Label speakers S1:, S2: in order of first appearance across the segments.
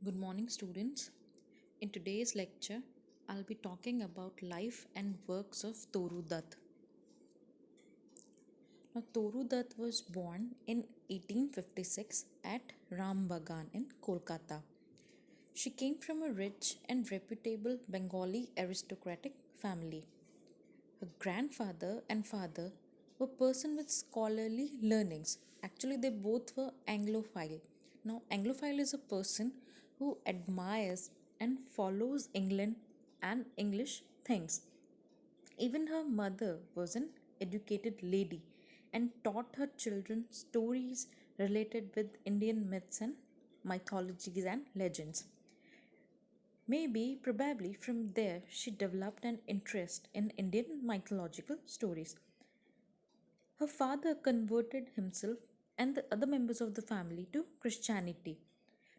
S1: Good morning, students. In today's lecture, I'll be talking about life and works of Toru Dutt. Now, Toru Dutt was born in 1856 at Rambagan in Kolkata. She came from a rich and reputable Bengali aristocratic family. Her grandfather and father were person with scholarly learnings. Actually, they both were Anglophile. Now, Anglophile is a person who admires and follows England and English things. Even her mother was an educated lady and taught her children stories related with Indian myths and mythologies and legends. Maybe, probably from there, she developed an interest in Indian mythological stories. Her father converted himself and the other members of the family to Christianity.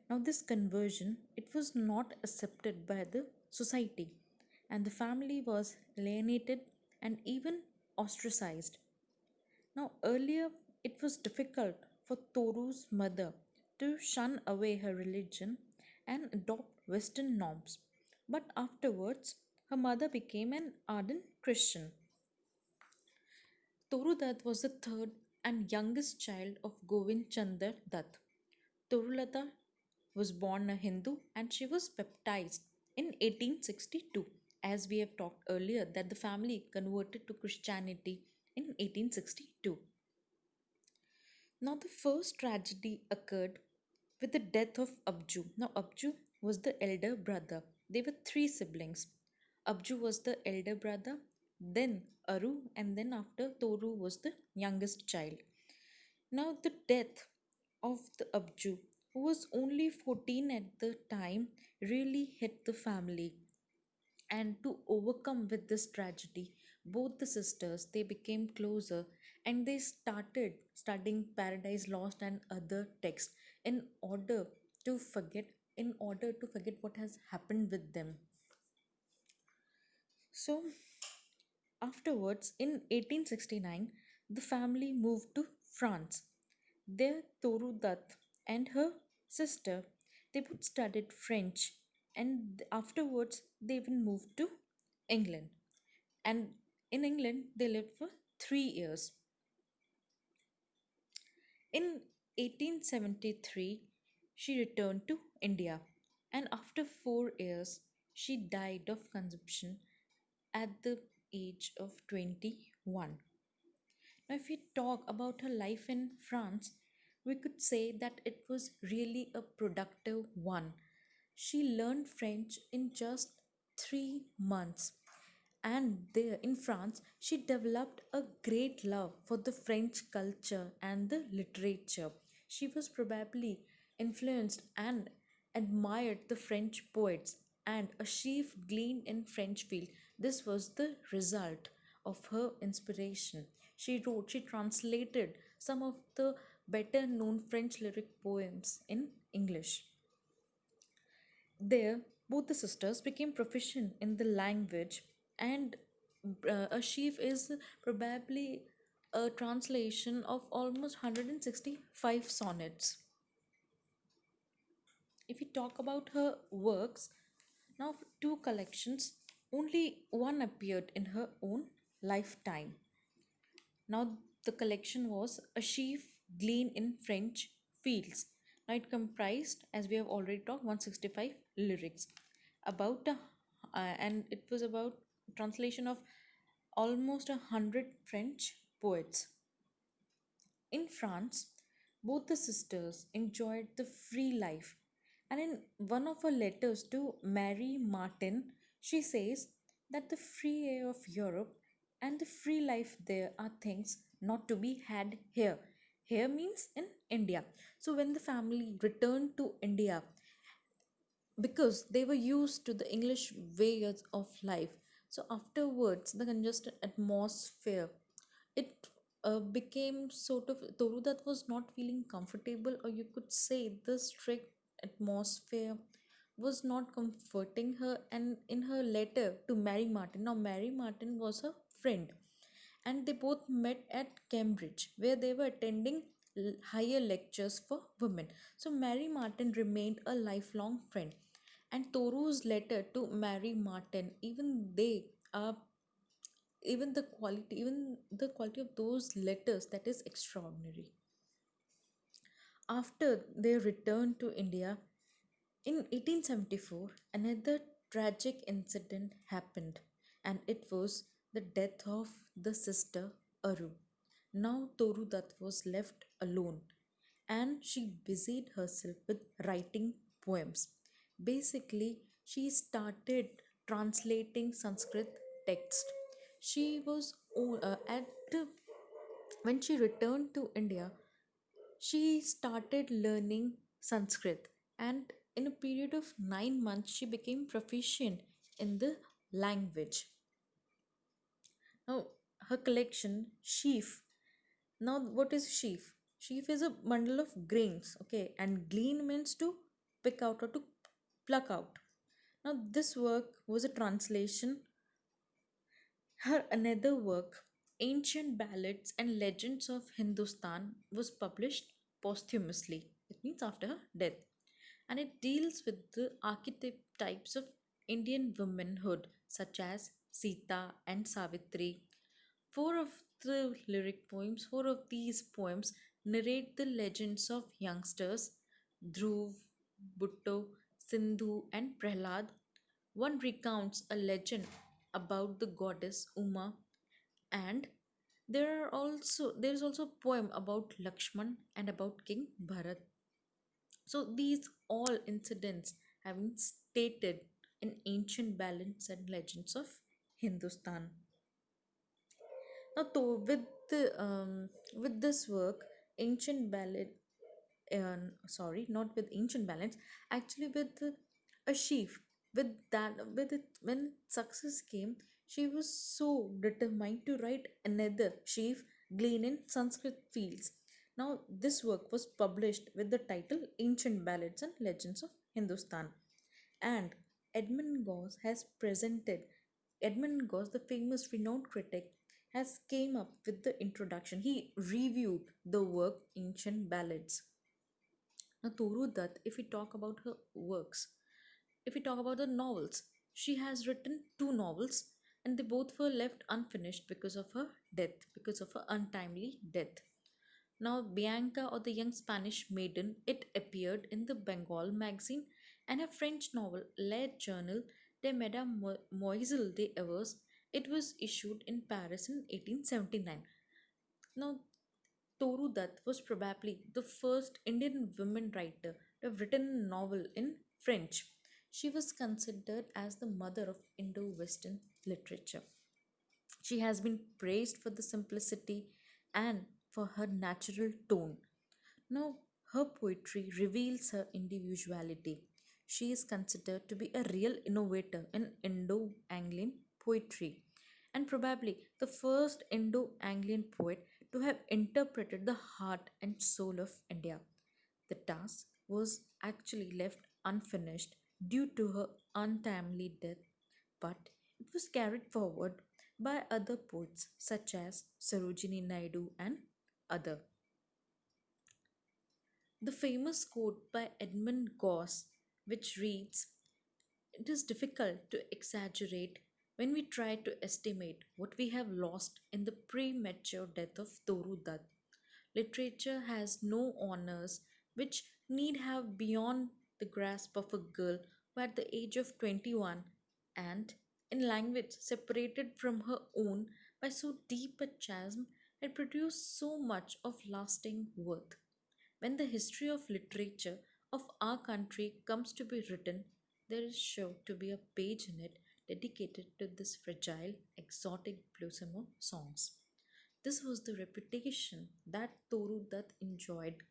S1: Now this conversion it was not accepted by the society and the family was alienated and even ostracized. Now earlier it was difficult for Toru's mother to shun away her religion and adopt western norms. But afterwards her mother became an ardent Christian. Toru Dutt was the third and youngest child of Govind Chandra Dutt. Torulata was born a Hindu and she was baptized in 1862. As we have talked earlier, that the family converted to Christianity in 1862. Now, the first tragedy occurred with the death of Abju. Now, Abju was the elder brother. They were three siblings. Abju was the elder brother, then Aru, and then after Toru was the youngest child. Now, the death of the Abju, who was only 14 at the time, really hit the family. And to overcome with this tragedy, both the sisters they became closer and they started studying Paradise Lost and other texts in order to forget what has happened with them. So afterwards, in 1869, the family moved to France. There, Toru Dutt and her sister, they both studied French, and afterwards they even moved to England. And in England, they lived for 3 years. In 1873, she returned to India, and after 4 years, she died of consumption at the age of 21. Now, if we talk about her life in France, we could say that it was really a productive one. She learned French in just 3 months, and there in France, she developed a great love for the French culture and the literature. She was probably influenced and admired the French poets, and a chief gleaned in French field. This was the result of her inspiration. She translated some of the better known French lyric poems in English. There, both the sisters became proficient in the language, and a sheaf is probably a translation of almost 165 sonnets. If we talk about her works, now two collections, only one appeared in her own lifetime. Now, the collection was A Sheaf Glean in French Fields. Now, it comprised, as we have already talked, 165 lyrics. About and it was about translation of almost 100 French poets. In France, both the sisters enjoyed the free life. And in one of her letters to Mary Martin, she says that the free air of Europe and the free life there are things not to be had here. Here means in India. So when the family returned to India, because they were used to the English ways of life. So afterwards, the congested atmosphere, it became sort of Toru that was not feeling comfortable, or you could say the strict atmosphere was not comforting her. And in her letter to Mary Martin, now Mary Martin was her friend, and they both met at Cambridge, where they were attending higher lectures for women. So Mary Martin remained a lifelong friend. And Toru's letter to Mary Martin, are even the quality of those letters, that is extraordinary. After their return to India in 1874, another tragic incident happened, and it was the death of the sister Aru. Now Toru Dutt was left alone, and she busied herself with writing poems. Basically, she started translating Sanskrit text. She was at when she returned to India, she started learning Sanskrit, and in a period of 9 months, she became proficient in the language. Now, her collection, sheaf. Now, what is sheaf? Sheaf is a bundle of grains, okay, and glean means to pick out or to pluck out. Now, this work was a translation. Her another work, Ancient Ballads and Legends of Hindustan, was published posthumously. It means after her death. And it deals with the archetypes of Indian womanhood, such as Sita and Savitri. Four of these poems narrate the legends of youngsters Dhruv, Bhutto, Sindhu, and Prahlad. One recounts a legend about the goddess Uma, and there is also a poem about Lakshman and about King Bharat. So these all incidents have been stated in ancient ballads and legends of Hindustan. Now, with this work, ancient ballad, sorry, not with ancient ballads, actually with a sheaf. With it, when success came, she was so determined to write another sheaf, glean in Sanskrit fields. Now, this work was published with the title Ancient Ballads and Legends of Hindustan. And Edmund Goss has presented, Edmund Goss, the famous renowned critic, has came up with the introduction. He reviewed the work Ancient Ballads. Now, Toru Dutt, if we talk about her works, if we talk about the novels, she has written two novels, and they both were left unfinished because of her death, because of her untimely death. Now, Bianca or the Young Spanish Maiden, it appeared in the Bengal magazine, and her French novel, Le Journal de Mademoiselle de Evers, it was issued in Paris in 1879. Now, Toru Dutt was probably the first Indian women writer to have written a novel in French. She was considered as the mother of Indo Western literature. She has been praised for the simplicity and for her natural tone. Now, her poetry reveals her individuality. She is considered to be a real innovator in Indo Anglian poetry, and probably the first Indo Anglian poet to have interpreted the heart and soul of India. The task was actually left unfinished due to her untimely death, but it was carried forward by other poets such as Sarojini Naidu and other. The famous quote by Edmund Goss, which reads, "It is difficult to exaggerate when we try to estimate what we have lost in the premature death of Toru Dutt. Literature has no honors which need have beyond the grasp of a girl who at the age of 21 and in language separated from her own by so deep a chasm had produced so much of lasting worth. When the history of literature of our country comes to be written, there is sure to be a page in it dedicated to this fragile, exotic blossom of songs." This was the reputation that Toru Dutt enjoyed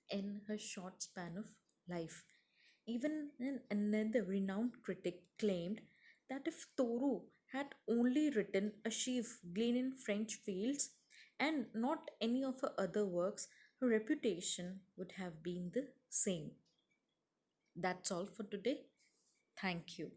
S1: in her short span of life. Even another renowned critic claimed that if Toru had only written a sheaf glean in French fields and not any of her other works, her reputation would have been the same. That's all for today. Thank you.